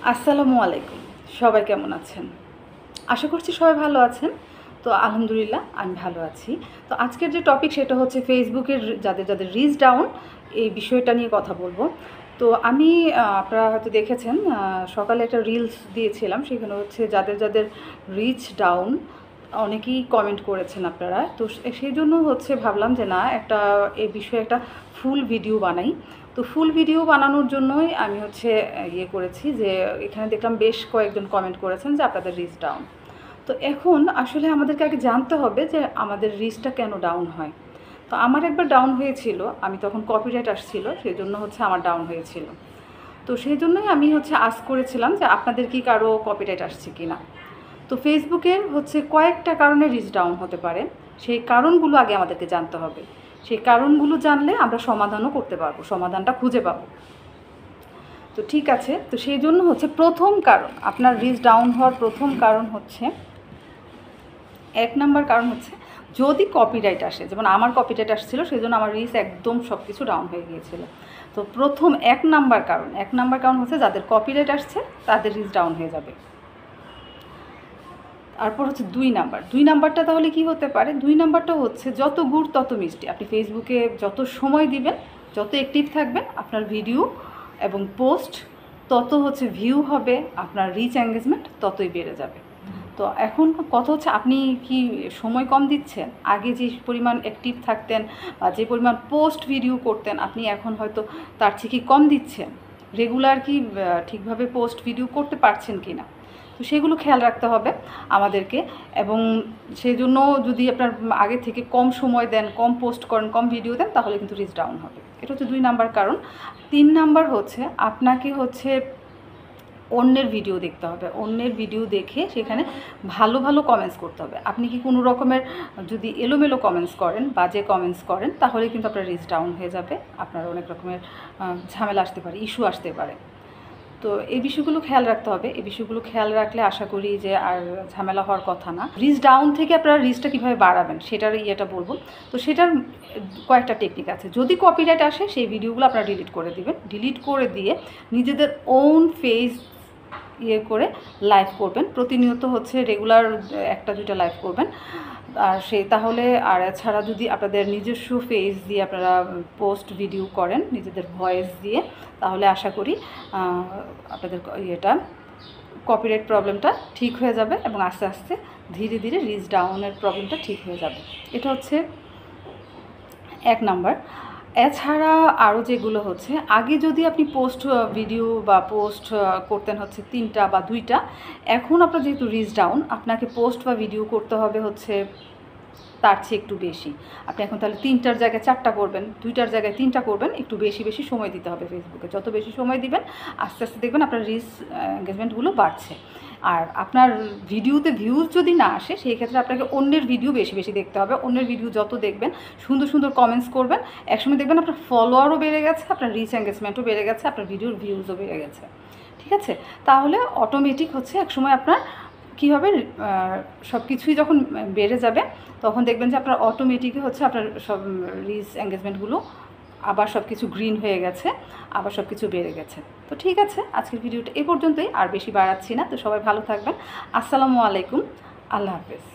আসসালামু আলাইকুম। সবাই কেমন আছেন? আশা করছি সবাই ভালো আছেন। তো আলহামদুলিল্লাহ আমি ভালো আছি। তো আজকের যে টপিক সেটা হচ্ছে ফেসবুকের যাদের রিচ ডাউন এই বিষয়টা নিয়ে কথা বলবো। তো আমি আপনারা হয়তো দেখেছেন সকালে একটা রিলস দিয়েছিলাম। সেখানে হচ্ছে যাদের রিচ ডাউন অনেকেই কমেন্ট করেছেন আপনারা। তো সেজন্য হচ্ছে ভাবলাম যে না এই বিষয়ে একটা ফুল ভিডিও বানাই। তো ফুল ভিডিও বানানোর জন্যই আমি হচ্ছে করেছি যে এখানে দেখলাম বেশ কয়েকজন কমেন্ট করেছেন যে আপনাদের রিচ ডাউন। তো এখন আসলে আমাদেরকে আগে জানতে হবে যে আমাদের রিচটা কেন ডাউন হয়। তো আমার একবার ডাউন হয়েছিল, আমি তখন কপিরাইট আসছিল, সেই জন্য হচ্ছে আমার ডাউন হয়েছিল। তো সেই জন্যই আমি হচ্ছে আস্ক করেছিলাম যে আপনাদের কি কারো কপিরাইট আসছে কি না। তো ফেসবুকের হচ্ছে কয়েকটা কারণে রিচ ডাউন হতে পারে, সেই কারণগুলো আগে আমাদেরকে জানতে হবে। সেই কারণগুলো জানলে আমরা সমাধানও করতে পারবো, সমাধানটা খুঁজে পাবো। তো ঠিক আছে, তো সেই জন্য হচ্ছে প্রথম কারণ, আপনার রিচ ডাউন হওয়ার প্রথম কারণ হচ্ছে, এক নাম্বার কারণ হচ্ছে যদি কপিরাইট আসে। যেমন আমার কপিরাইট আসছিল, সেই জন্য আমার রিচ একদম সব কিছু ডাউন হয়ে গিয়েছিল। তো প্রথম এক নাম্বার কারণ হচ্ছে যাদের কপিরাইট আসছে তাদের রিচ ডাউন হয়ে যাবে। তারপর হচ্ছে দুই নাম্বারটা তাহলে কি হতে পারে? দুই নাম্বারটা হচ্ছে যত গুড় তত মিষ্টি। আপনি ফেসবুকে যত সময় দিবেন, যত অ্যাক্টিভ থাকবেন, আপনার ভিডিও এবং পোস্ট তত হচ্ছে ভিউ হবে, আপনার রিচ এঙ্গেজমেন্ট ততই বেড়ে যাবে। তো এখন কথা হচ্ছে আপনি কি সময় কম দিচ্ছেন? আগে যে পরিমাণ অ্যাক্টিভ থাকতেন বা যে পরিমাণ পোস্ট ভিডিও করতেন, আপনি এখন হয়তো তার থেকে কম দিচ্ছেন। রেগুলার কি ঠিকভাবে পোস্ট ভিডিও করতে পারছেন কি না? তো সেগুলো খেয়াল রাখতে হবে আমাদেরকে। এবং সেই জন্য যদি আপনার আগে থেকে কম সময় দেন, কম পোস্ট করেন, কম ভিডিও দেন, তাহলে কিন্তু রিচ ডাউন হবে। এটা হচ্ছে 2 নাম্বার কারণ। 3 নাম্বার হচ্ছে আপনাকে হচ্ছে অন্যের ভিডিও দেখতে হবে। অন্যের ভিডিও দেখে সেখানে ভালো ভালো কমেন্টস করতে হবে। আপনি কি কোনো রকমের যদি এলোমেলো কমেন্টস করেন, বাজে কমেন্টস করেন, তাহলে কিন্তু আপনার রিচ ডাউন হয়ে যাবে। আপনার অনেক রকমের ঝামেলা আসতে পারে, ইস্যু আসতে পারে। তো এই বিষয়গুলো খেয়াল রাখতে হবে। এই বিষয়গুলো খেয়াল রাখলে আশা করি যে আর ঝামেলা হওয়ার কথা না। রিচ ডাউন থেকে আপনারা রিচটা কীভাবে বাড়াবেন সেটার বলবো। তো সেটার কয়েকটা টেকনিক আছে। যদি কপিরাইট আসে সেই ভিডিওগুলো আপনারা ডিলিট করে দিবেন। ডিলিট করে দিয়ে নিজেদের ওন ফেস করে লাইভ করবেন। প্রতিনিয়ত হচ্ছে রেগুলার 1-2টা লাইভ করবেন। আর তাহলে আর এছাড়া যদি আপনাদের নিজস্ব ফেস দিয়ে আপনারা পোস্ট ভিডিও করেন, নিজেদের ভয়েস দিয়ে, তাহলে আশা করি আপনাদের কপিরাইট প্রবলেমটা ঠিক হয়ে যাবে এবং আস্তে আস্তে ধীরে ধীরে রিচ ডাউনের প্রবলেমটা ঠিক হয়ে যাবে। এটা হচ্ছে 1 নাম্বার। এছাড়া আরও যেগুলো হচ্ছে, আগে যদি আপনি পোস্ট ভিডিও বা পোস্ট করতেন হচ্ছে 3টা বা 2টা, এখন আপনার যেহেতু রিচ ডাউন, আপনাকে পোস্ট বা ভিডিও করতে হবে হচ্ছে তার চেয়ে একটু বেশি। আপনি এখন তাহলে 3টার জায়গায় 4টা করবেন, 2টার জায়গায় 3টা করবেন। একটু বেশি বেশি সময় দিতে হবে ফেসবুকে। যত বেশি সময় দিবেন, আস্তে আস্তে দেখবেন আপনার রিচ এঙ্গেজমেন্টগুলো বাড়ছে। আর আপনার ভিডিওতে ভিউজ যদি না আসে, সেই ক্ষেত্রে আপনাকে অন্যের ভিডিও বেশি বেশি দেখতে হবে। অন্যের ভিডিও যত দেখবেন, সুন্দর সুন্দর কমেন্টস করবেন, একসময় দেখবেন আপনার ফলোয়ারও বেড়ে গেছে, আপনার রিচ এঙ্গেজমেন্টও বেড়ে গেছে, আপনার ভিডিওর ভিউজও বেড়ে গেছে। ঠিক আছে? তাহলে অটোমেটিক হচ্ছে একসময় আপনার কী হবে, সব কিছুই যখন বেড়ে যাবে, তখন দেখবেন যে আপনার অটোমেটিকই হচ্ছে আপনার সব রিচ এঙ্গেজমেন্টগুলো আবার সব কিছু গ্রিন হয়ে গেছে, আবার সব কিছু বেড়ে গেছে। তো ঠিক আছে, আজকের ভিডিওটা এ পর্যন্তই, আর বেশি বাড়াচ্ছি না। তো সবাই ভালো থাকবেন। আসসালামু আলাইকুম, আল্লাহ হাফেজ।